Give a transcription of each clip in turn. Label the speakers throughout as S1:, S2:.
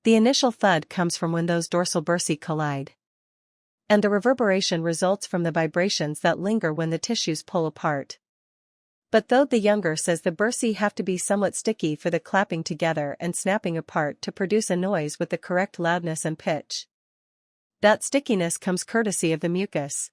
S1: The initial thud comes from when those dorsal bursae collide. And the reverberation results from the vibrations that linger when the tissues pull apart. But though the younger says the bursae have to be somewhat sticky for the clapping together and snapping apart to produce a noise with the correct loudness and pitch. That stickiness comes courtesy of the mucus.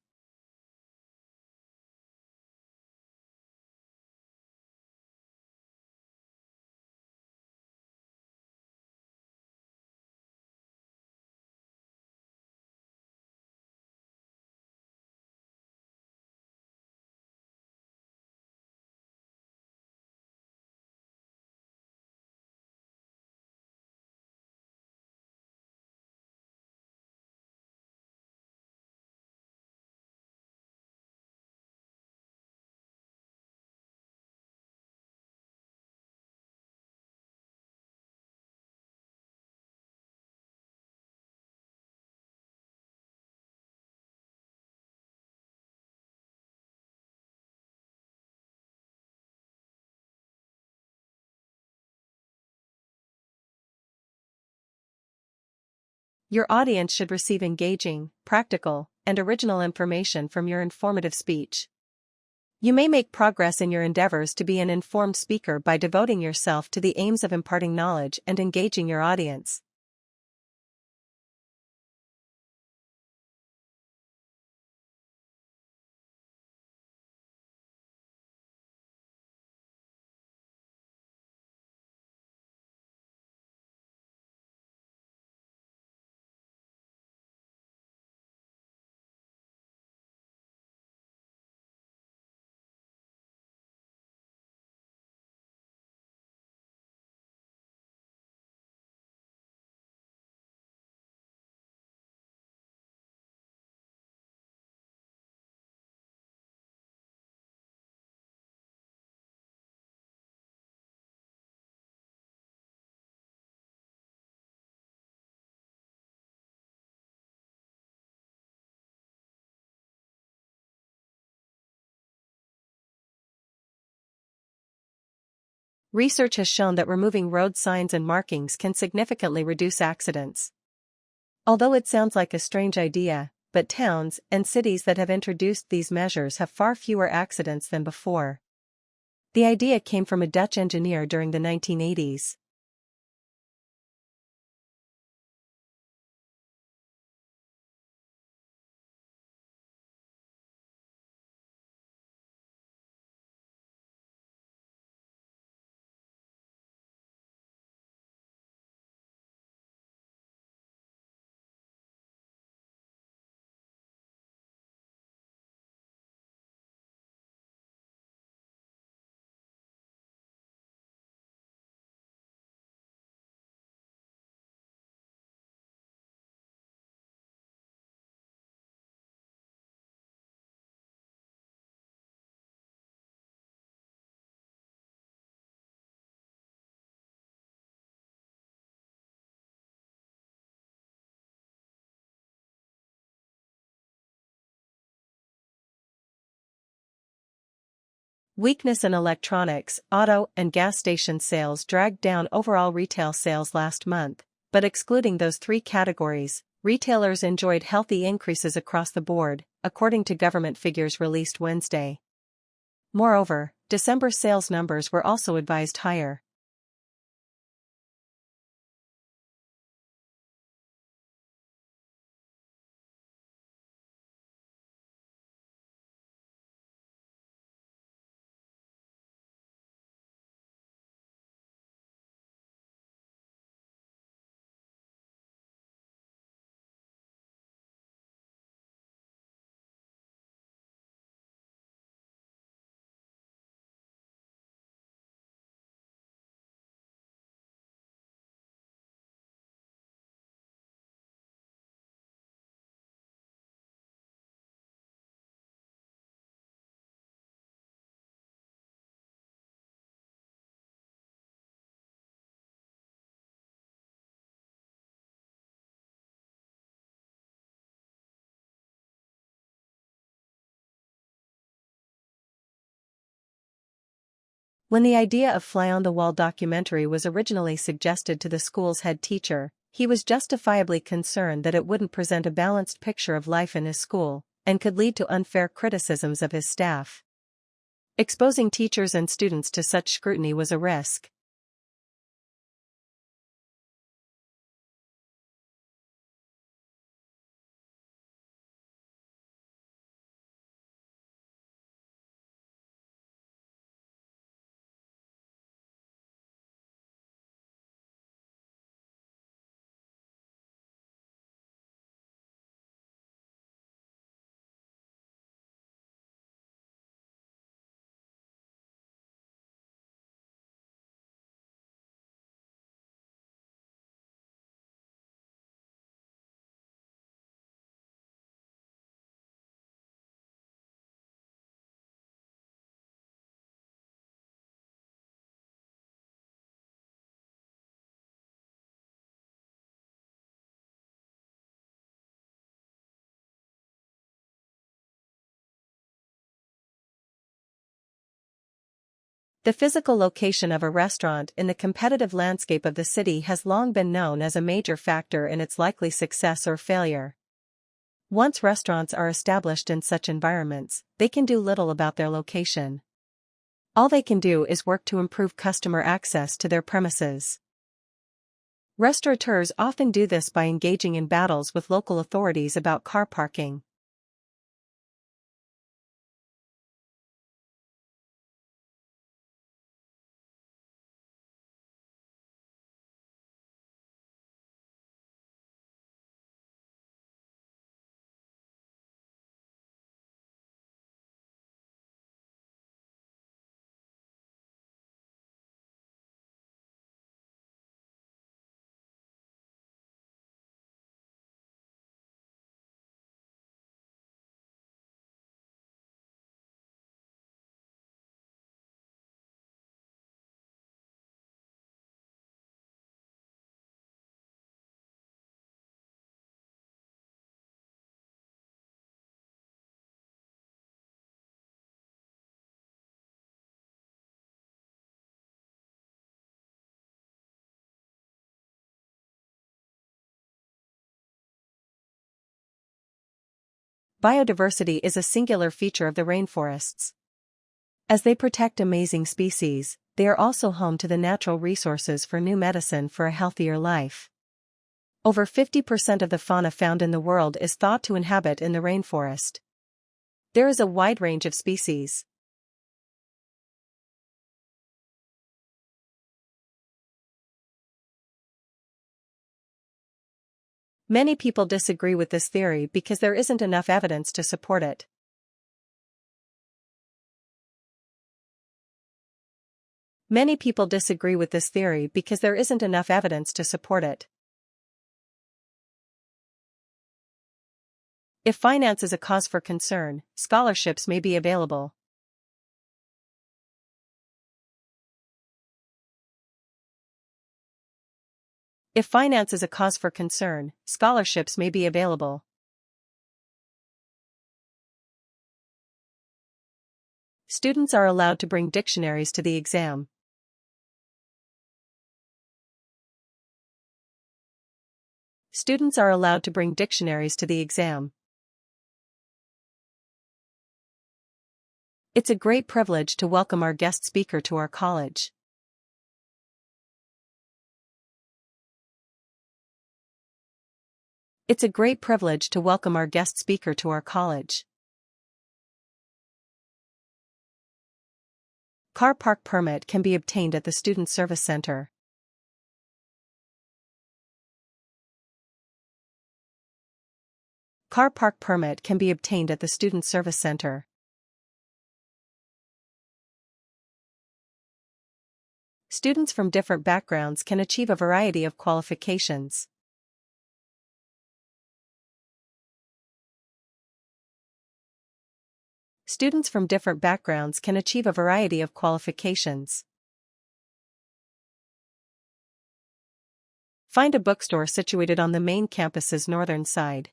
S1: Your audience should receive engaging, practical, and original information from your informative speech. You may make progress in your endeavors to be an informed speaker by devoting yourself to the aims of imparting knowledge and engaging your audience. Research has shown that removing road signs and markings can significantly reduce accidents. Although it sounds like a strange idea, but towns and cities that have introduced these measures have far fewer accidents than before. The idea came from a Dutch engineer during the 1980s. Weakness in electronics, auto, and gas station sales dragged down overall retail sales last month, but excluding those three categories, retailers enjoyed healthy increases across the board, according to government figures released Wednesday. Moreover, December sales numbers were also advised higher. When the idea of fly-on-the-wall documentary was originally suggested to the school's head teacher, He was justifiably concerned that it wouldn't present a balanced picture of life in his school, and could lead to unfair criticisms of his staff. Exposing teachers and students to such scrutiny was a risk. The physical location of a restaurant in the competitive landscape of the city has long been known as a major factor in its likely success or failure. Once restaurants are established in such environments, they can do little about their location. All they can do is work to improve customer access to their premises. Restaurateurs often do this by engaging in battles with local authorities about car parking. Biodiversity is a singular feature of the rainforests. As they protect amazing species, they are also home to the natural resources for new medicine for a healthier life. Over 50% of the fauna found in the world is thought to inhabit in the rainforest. There is a wide range of species. Many people disagree with this theory because there isn't enough evidence to support it. Many people disagree with this theory because there isn't enough evidence to support it. If finance is a cause for concern, scholarships may be available. If finance is a cause for concern, scholarships may be available. Students are allowed to bring dictionaries to the exam. Students are allowed to bring dictionaries to the exam. It's a great privilege to welcome our guest speaker to our college. It's a great privilege to welcome our guest speaker to our college. Car park permit can be obtained at the Student Service Center. Car park permit can be obtained at the Student Service Center. Students from different backgrounds can achieve a variety of qualifications. Students from different backgrounds can achieve a variety of qualifications. Find a bookstore situated on the main campus's northern side.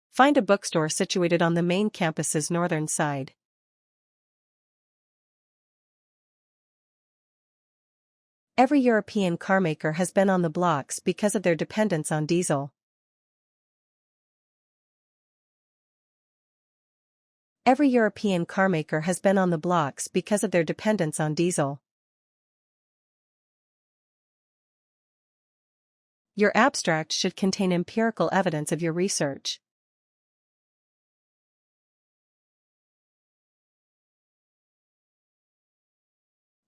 S1: Find a bookstore situated on the main campus's northern side. Every European carmaker has been on the blocks because of their dependence on diesel. Every European carmaker has been on the blocks because of their dependence on diesel. Your abstract should contain empirical evidence of your research.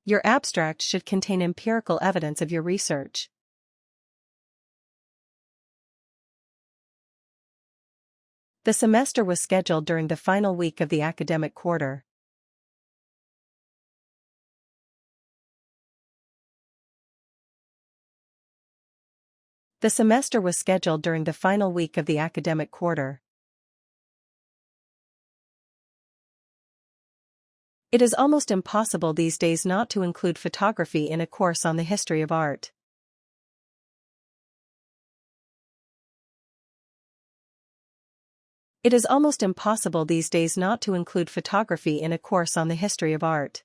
S1: Your abstract should contain empirical evidence of your research. The semester was scheduled during the final week of the academic quarter. The semester was scheduled during the final week of the academic quarter. It is almost impossible these days not to include photography in a course on the history of art. It is almost impossible these days not to include photography in a course on the history of art.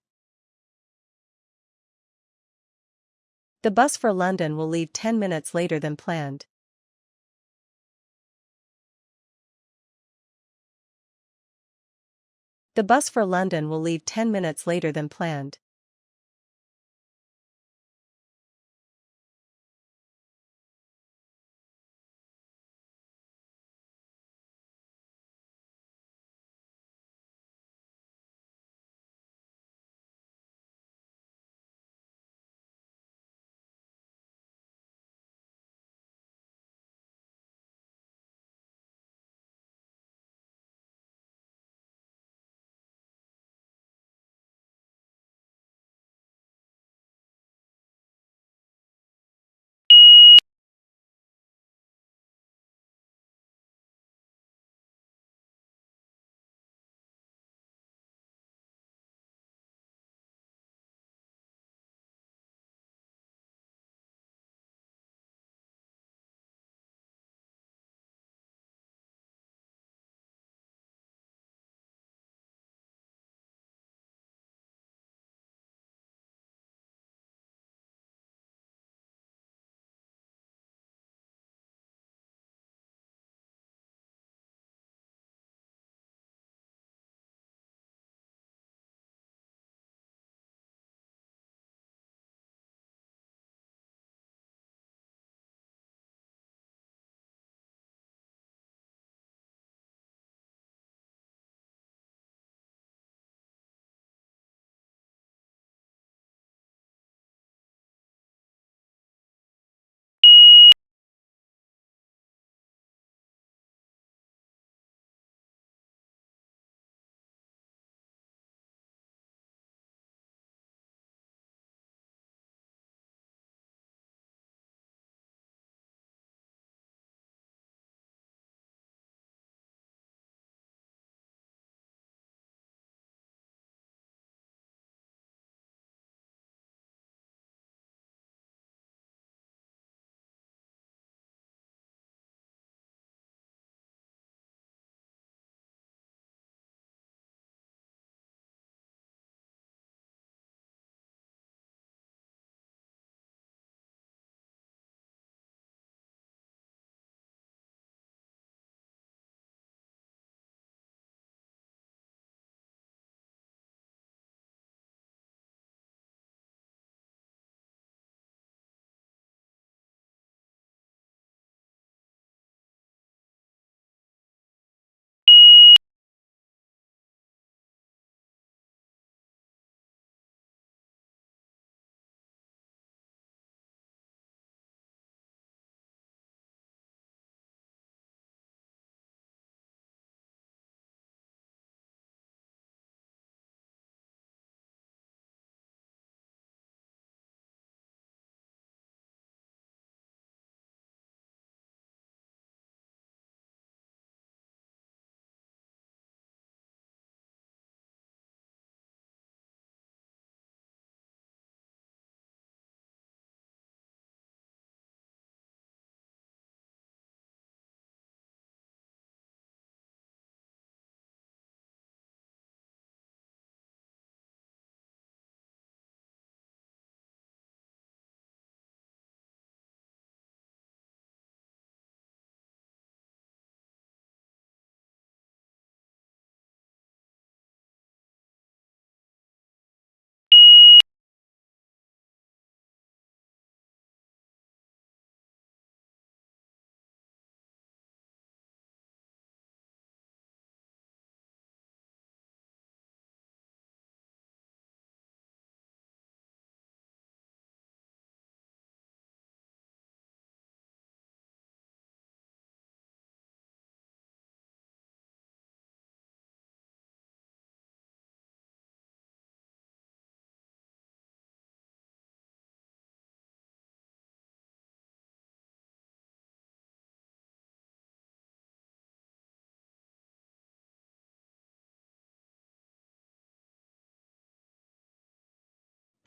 S1: The bus for London will leave 10 minutes later than planned. The bus for London will leave 10 minutes later than planned.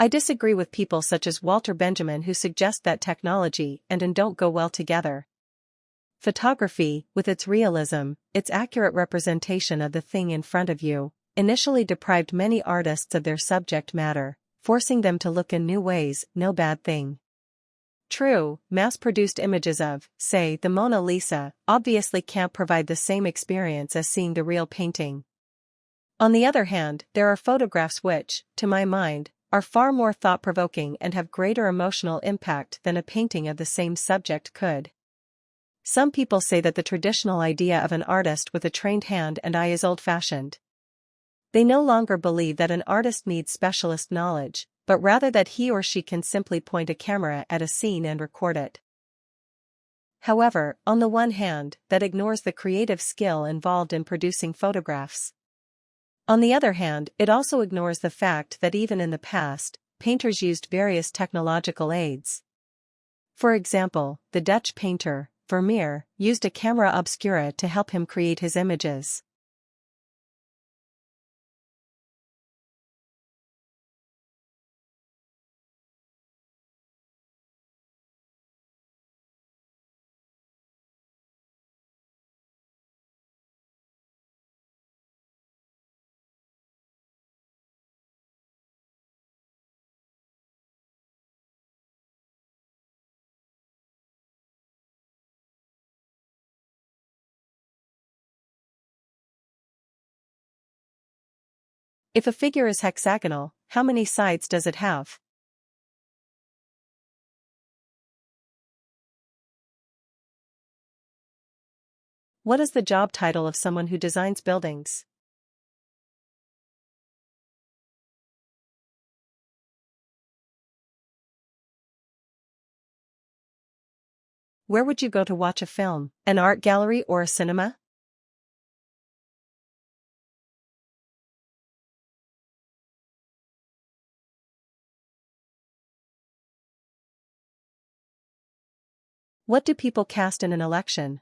S1: I disagree with people such as Walter Benjamin who suggest that technology and don't go well together. Photography, with its realism, its accurate representation of the thing in front of you, initially deprived many artists of their subject matter, forcing them to look in new ways. No bad thing. True, mass-produced images of, say, the Mona Lisa, obviously can't provide the same experience as seeing the real painting. On the other hand, there are photographs which, to my mind, are far more thought-provoking and have greater emotional impact than a painting of the same subject could. Some people say that the traditional idea of an artist with a trained hand and eye is old-fashioned. They no longer believe that an artist needs specialist knowledge, but rather that he or she can simply point a camera at a scene and record it. However, on the one hand, that ignores the creative skill involved in producing photographs. On the other hand, it also ignores the fact that even in the past, painters used various technological aids. For example, the Dutch painter, Vermeer, used a camera obscura to help him create his images. If a figure is hexagonal, how many sides does it have? What is the job title of someone who designs buildings? Where would you go to watch a film? An art gallery or a cinema? What do people cast in an election?